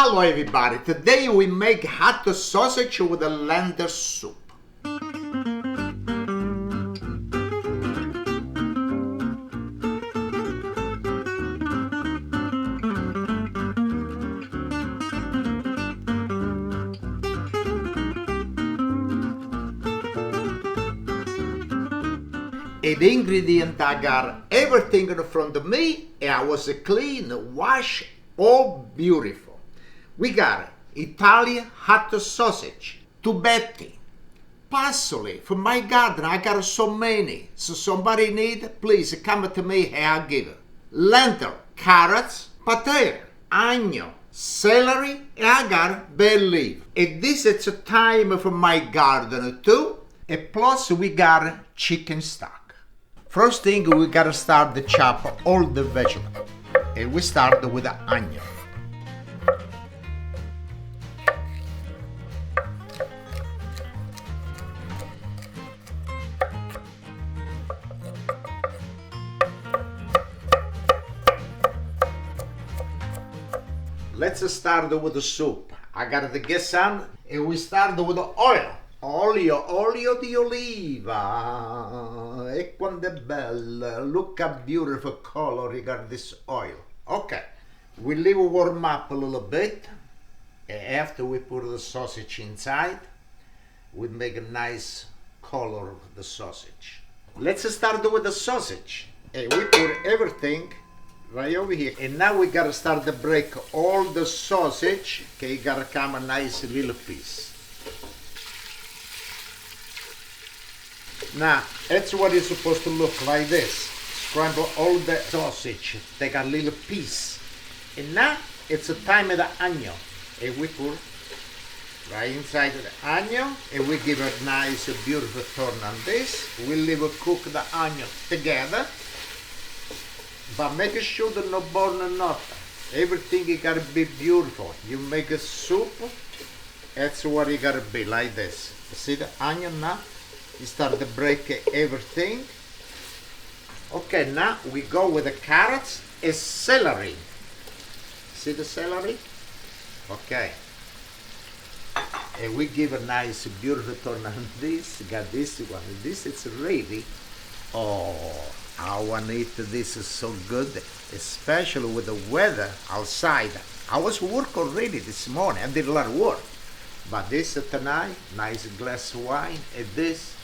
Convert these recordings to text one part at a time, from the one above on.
Hello everybody, today we make hot sausage with a lentil soup. And the ingredient I got everything in front of me and I was clean, wash, all beautiful. We got Italian hot sausage, tubetti, parsley from my garden. I got so many. So somebody need, please come to me and I'll give it. Lentil, carrots, potato, onion, celery, and I got bay leaf. And this is a time from my garden too. And plus we got chicken stock. First thing we gotta start to chop all the vegetables. And we start with the onion. Let's start with the soup. I got to get some, and we start with the oil. Olio di oliva. E quanto è bella. Look how beautiful color you got this oil. Okay, we leave it warm up a little bit. After we put the sausage inside, we make a nice color of the sausage. Let's start with the sausage. And we put everything right over here. And now we gotta start to break all the sausage. Okay, you gotta come a nice little piece. Now, that's what it's supposed to look like this. Scramble all the sausage, take a little piece. And now, it's the time of the onion. And we put right inside of the onion. And we give a nice, beautiful turn on this. We leave it cook the onion together. But make sure that no burn or nothing. Everything you gotta be beautiful. You make a soup, that's what it gotta be, like this. See the onion now? You start to break everything. Okay, now we go with the carrots and celery. See the celery? Okay. And we give a nice, beautiful turn on this. Got this one. This is ready. Oh, I want to eat this is so good, especially with the weather outside. I was work already this morning. I did a lot of work. But this tonight, nice glass of wine, and this.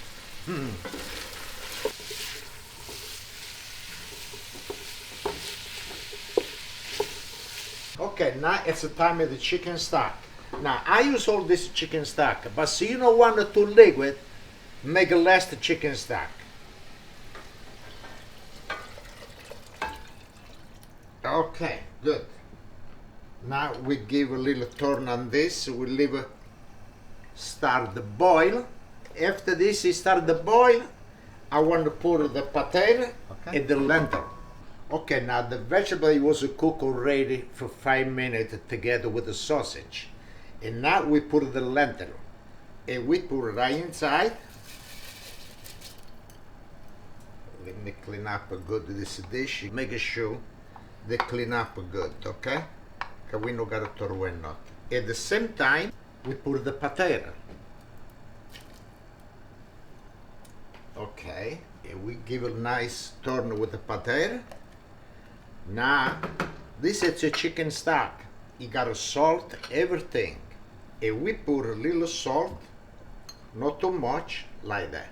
Okay, now it's the time of the chicken stock. Now, I use all this chicken stock, but so you don't want it too liquid, make a less chicken stock. Okay, good. Now we give a little turn on this. We leave it start the boil. After this it start the boil, I want to put the potato and the lentil. Okay, now the vegetable was cooked already for 5 minutes together with the sausage. And now we put the lentil. And we put it right inside. Let me clean up good this dish. Make sure they clean up good, okay? Because we don't gotta throw away nothing. At the same time, we put the potato. Okay, and we give a nice turn with the potato. Now, this is a chicken stock. You gotta salt everything. And we put a little salt, not too much, like that.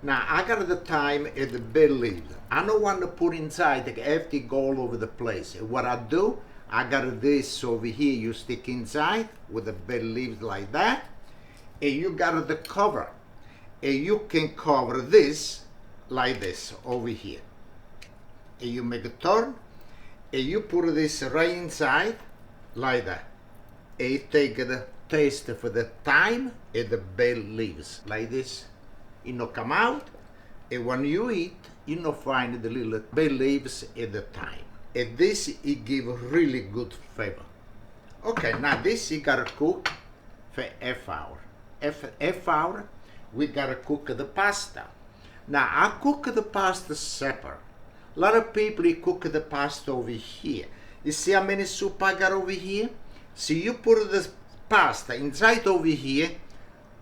Now, I got the thyme and the bay leaf. I don't want to put inside, like, have to go all over the place. And what I do, I got this over here, you stick inside with the bay leaves like that. And you got the cover. And you can cover this like this over here. And you make a turn. And you put this right inside like that. And you take the taste for the thyme and the bay leaves like this. You know, come out, and when you eat, you know, find the little bay leaves and the thyme. And this, it give really good flavor. Okay, now this you gotta cook for half hour. Half hour, we gotta cook the pasta. Now, I cook the pasta separate. A lot of people cook the pasta over here. You see how many soup I got over here? See, you put the pasta inside over here,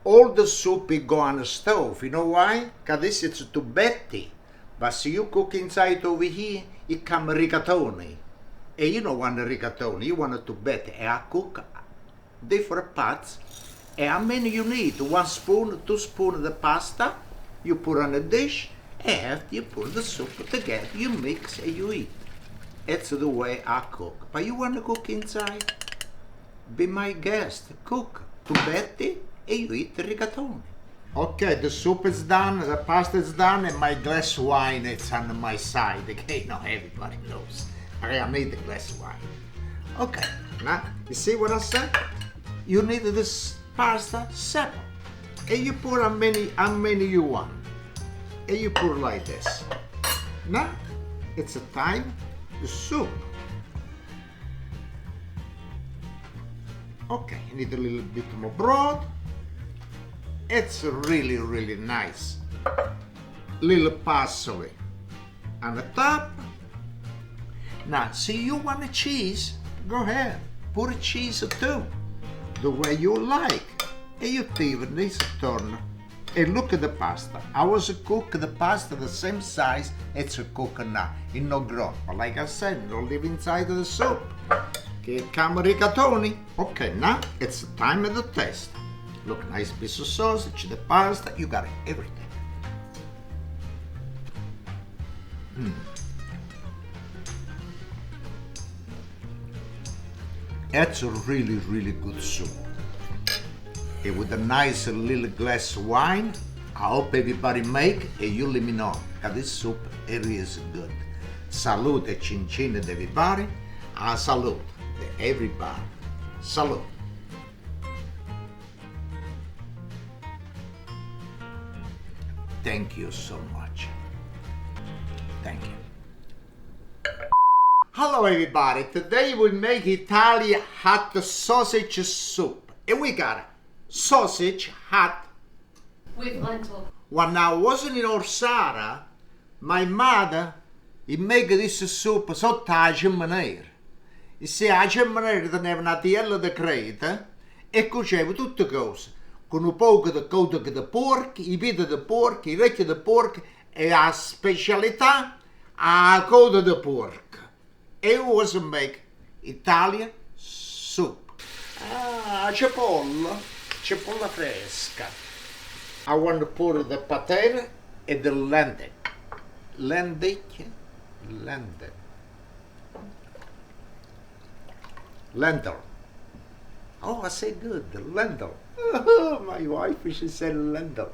all the soup will go on the stove. You know why? Because this is too betty. But see, you cook inside over here, it come rigatoni. And you don't want the rigatoni, you want it to betty. And I cook different parts. And how many you need? 1 spoon, 2 spoons of the pasta, you put on a dish, and after you put the soup together, you mix and you eat. That's the way I cook. But you want to cook inside? Be my guest. Cook to Betty and you eat the rigatoni. Okay, the soup is done, the pasta is done, and my glass of wine is on my side. Okay, now everybody knows. I need the glass of wine. Okay, now you see what I said? You need this pasta separate. And you put how many you want. And you put like this. Now it's a time the soup. Okay, you need a little bit more broth. It's really, really nice. Little parsley on the top. Now, see, you want a cheese? Go ahead, put a cheese too, the way you like. And you even this turn. And look at the pasta. I was cook the pasta the same size as a cook now. It no grow. But like I said, don't live inside of the soup. Okay, come rigatoni. Okay, now it's the time of the taste. Look, nice piece of sausage, the pasta, you got everything. That's a really, really good soup. And with a nice little glass of wine, I hope everybody make and you let me know. Because this soup, it is good. Salute e cincin ad everybody. I salute everybody. Salute. Thank you so much. Thank you. Hello everybody. Today we make Italian hot sausage soup. And we got sausage hot with lentil. When I wasn't in Orsara, my mother make this soup sotto la ciminiera. E se la ciminiera teneva una tiella di creta e cuoceva tutte cose. Con un poco di coda di porco, i piedi di porco, i orecchi di porco e la specialità, la coda di porco. E was make Italian soup. Ah, cipolla fresca. I want to put the patate and the lentil. Lentil. Oh, I say good, the lentil. My wife, she said lentil.